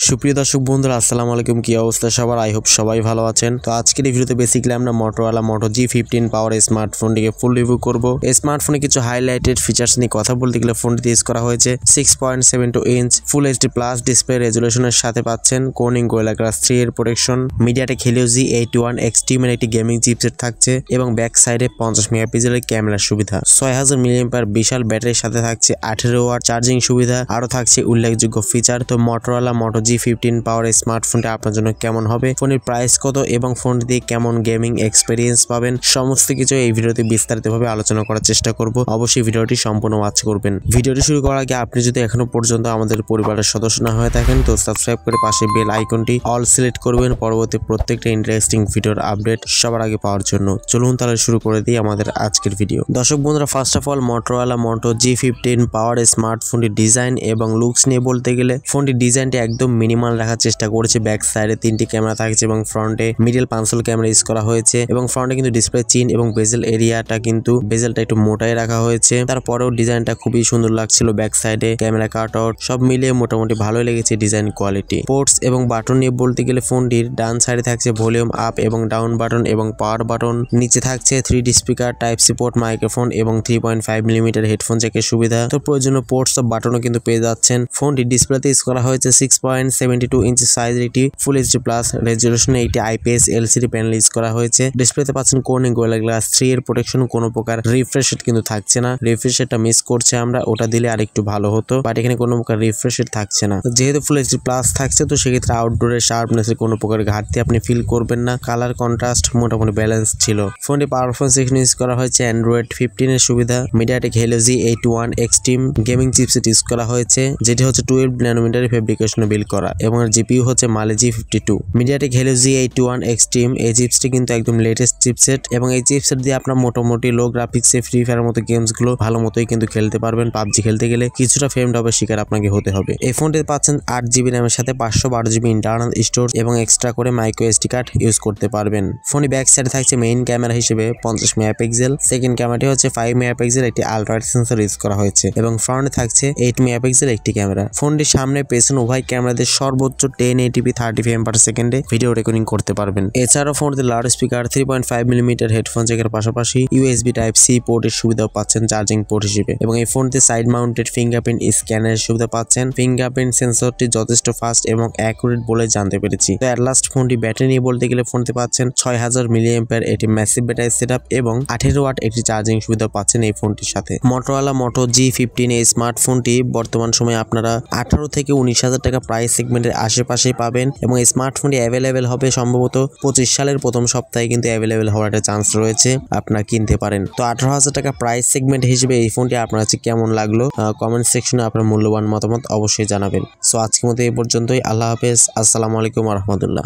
সুপ্রিয় দর্শক বন্ধুরা আসসালামু আলাইকুম, কি অবস্থা সবার? আই হোপ সবাই ভালো আছেন। তো আজকের এই ভিডিওতে বেসিক্যালি আমরা Motorola Moto G15 পাওয়ার স্মার্টফোনটিকে ফুল রিভিউ করব। এই স্মার্টফোনে কিছু হাইলাইটেড ফিচার্স নিয়ে কথা বলতে গেলে ফোনটিতে ইউজ করা হয়েছে 6.72 inch full HD plus display রেজুলেশনের সাথে পাচ্ছেন Corning Gorilla Glass 3 এর protection, MediaTek Helio G81 Extreme এর একটি গেমিং চিপসেট থাকছে এবং ব্যাক সাইডে 50 মেগাপিক্সেলের ক্যামেরার সুবিধা, 6000 mAh বিশাল ব্যাটারির সাথে থাকছে 18 ওয়াট চার্জিং সুবিধা, আরো থাকছে উল্লেখযোগ্য ফিচার। তো Motorola Moto G15 পাওয়ার স্মার্টফোনটি আপনার জন্য কেমন হবে, ফোনের প্রাইস কত এবং ফোনটি দিয়ে কেমন গেমিং এক্সপেরিয়েন্স পাবেন, সমস্ত কিছু এই ভিডিওতে বিস্তারিতভাবে আলোচনা করার চেষ্টা করব। অবশ্যই ভিডিওটি সম্পূর্ণ ওয়াচ করবেন। ভিডিওটি শুরু করার আগে আপনি যদি এখনো পর্যন্ত আমাদের পরিবারের সদস্য না হয়ে থাকেন তো সাবস্ক্রাইব করে পাশে বেল আইকনটি অল সিলেক্ট করবেন পরবর্তী প্রত্যেকটা ইন্টারেস্টিং ভিডিওর আপডেট সবার আগে পাওয়ার জন্য। চলুন তাহলে শুরু করে দিই আমাদের আজকের ভিডিও। দর্শক বন্ধুরা, first of all Motorola Moto G15 power স্মার্টফোনটির ডিজাইন এবং লুকস নিয়ে বলতে গেলে ফোনটির ডিজাইনটি একদম মিনিমাল রাখার চেষ্টা করেছে। ব্যাক সাইডে 3টি ক্যামেরা থাকছে এবং ফ্রন্টে মিডল পাঞ্চল ক্যামেরা ইউজ করা হয়েছে এবং ফ্রন্টে কিন্তু ডিসপ্লে চিন এবং বেজেল এরিয়াটা কিন্তু বেজেলটা একটু মোটাই রাখা হয়েছে। তারপরেও ডিজাইনটা খুবই সুন্দর লাগছিল। ব্যাক সাইডে ক্যামেরা কাট আউট সব মিলিয়ে মোটামুটি ভালোই লেগেছে ডিজাইন কোয়ালিটি। পোর্টস এবং বাটন নিয়ে বলতে গেলে ফোনটির ডান সাইডে থাকছে ভলিউম আপ এবং ডাউন বাটন এবং পাওয়ার বাটন, নিচে থাকছে 3D speaker, type C port, microphone এবং 3.5 মিলিমিটার হেডফোন জ্যাকের সুবিধা। তো প্রয়োজনীয় পোর্টস অফ বাটনও কিন্তু পেয়ে যাচ্ছেন। ফোনটি ডিসপ্লেতে ইউজ করা হয়েছে 6.72 ইঞ্চি সাইজের একটি ফুল এইচডি প্লাস রেজুলেশনে একটি IPS LCD প্যানেল ইউজ করা হয়েছে। ডিসপ্লেতে পাচ্ছেন Corning Gorilla Glass 3 এর প্রোটেকশন, কোনো প্রকার রিফ্রেশ রেট কিন্তু থাকছে না। রিফ্রেশ রেটটা মিস করছে আমরা, ওটা দিলে আরেকটু ভালো হতো, বাট এখানে কোনো প্রকার রিফ্রেশ রেট থাকছে না। যেহেতু ফুল এইচডি প্লাস থাকছে তো সেক্ষেত্রে আউটডোরের শার্পনেসের কোনো প্রকার ঘাটতি আপনি ফিল করবেন না। কালার কন্ট্রাস্ট মোটামুটি ব্যালেন্স ছিল। ফোনটি পারফরমেন্স সেকশন ইউজ করা হয়েছে Android 15 এর সুবিধা, MediaTek Helio G81 Extreme gaming chipset use করা হয়েছে, যেটি হচ্ছে 12 ন্যানোমিটার ফেব্রিকেশনে বিল্ড করা এবং এর জিপিইউ হচ্ছে Mali G52। MediaTek Helio G81 Extreme এই চিপসটি কিন্তু একদম লেটেস্ট চিপসেট এবং এই চিপসেট দিয়ে আপনার মোটামুটি লো গ্রাফিক্সে ফ্রি ফায়ারের মতো গেমস গুলো ভালো মতোই কিন্তু খেলতে পারবেন। পাবজি খেলতে গেলে কিছুটা ফ্রেম ড্রপের শিকার আপনাকে হতে হবে। এই ফোনটিতে পাচ্ছেন 8GB র্যামের সাথে 512GB ইন্টারনাল স্টোরেজ এবং এক্সট্রা করে মাইক্রো SD কার্ড ইউজ করতে পারবেন। ফোনে ব্যাক সাইডে থাকছে মেইন ক্যামেরা হিসেবে 50 মেগাপিক্সেল, সেকেন্ড ক্যামেরাটি হচ্ছে 5 মেগাপিক্সেল একটি আলট্রা ওয়াইড সেন্সর ইউজ করা হয়েছে এবং ফ্রন্টে থাকছে 8 মেগাপিক্সেল একটি ক্যামেরা। ফোনটির সামনে পেছনে উভয় ক্যামেরাতে সর্বোচ্চ 1080p 30 ফ্রেম/সেকেন্ডে ভিডিও রেকর্ডিং করতে পারবেন। এছাড়াও ফোনটিতে লাউড স্পিকার, 3.5 মিলিমিটার হেডফোন জ্যাকের পাশাপাশি USB টাইপ সি পোর্টের সুবিধাও পাচ্ছেন চার্জিং পোর্ট হিসেবে এবং এই ফোনটিতে সাইড মাউন্টেড ফিঙ্গারপ্রিন্ট স্ক্যানারের সুবিধা পাচ্ছেন। ফিঙ্গারপ্রিন্ট সেন্সরটি যথেষ্ট ফাস্ট এবং অ্যাকুরেট বলে জানতে পেরেছি। তো এট লাস্ট ফোনটি ব্যাটারি নিয়ে বলতে গেলে ফোনটি পাচ্ছেন 6000 mAh এটি ম্যাসিভ ব্যাটারি সেটআপ এবং 18 ওয়াট একটি চার্জিং সুবিধা পাচ্ছেন এই ফোনটির সাথে। Motorola Moto G15 এই স্মার্টফোনটি বর্তমান সময়ে আপনারা 18 থেকে 19,000 টাকা প্রাইস সেগমেন্টের আশেপাশেই পাবেন এবং এই স্মার্টফোনটি অ্যাভেলেবেল হবে সম্ভবত 25 সালের প্রথম সপ্তাহে কিন্তু অ্যাভেলেবেল হওয়ার একটা চান্স রয়েছে, আপনারা কিনতে পারেন। তো 18,000 টাকা প্রাইস সেগমেন্ট হিসেবে এই ফোনটি আপনার কাছে কেমন লাগলো কমেন্ট সেকশনে আপনার মূল্যবান মতামত অবশ্যই জানাবেন। সো আজকের মতো এই পর্যন্তই। আল্লাহ হাফেজ, আসসালামু আলাইকুম ওয়া রাহমাতুল্লাহ।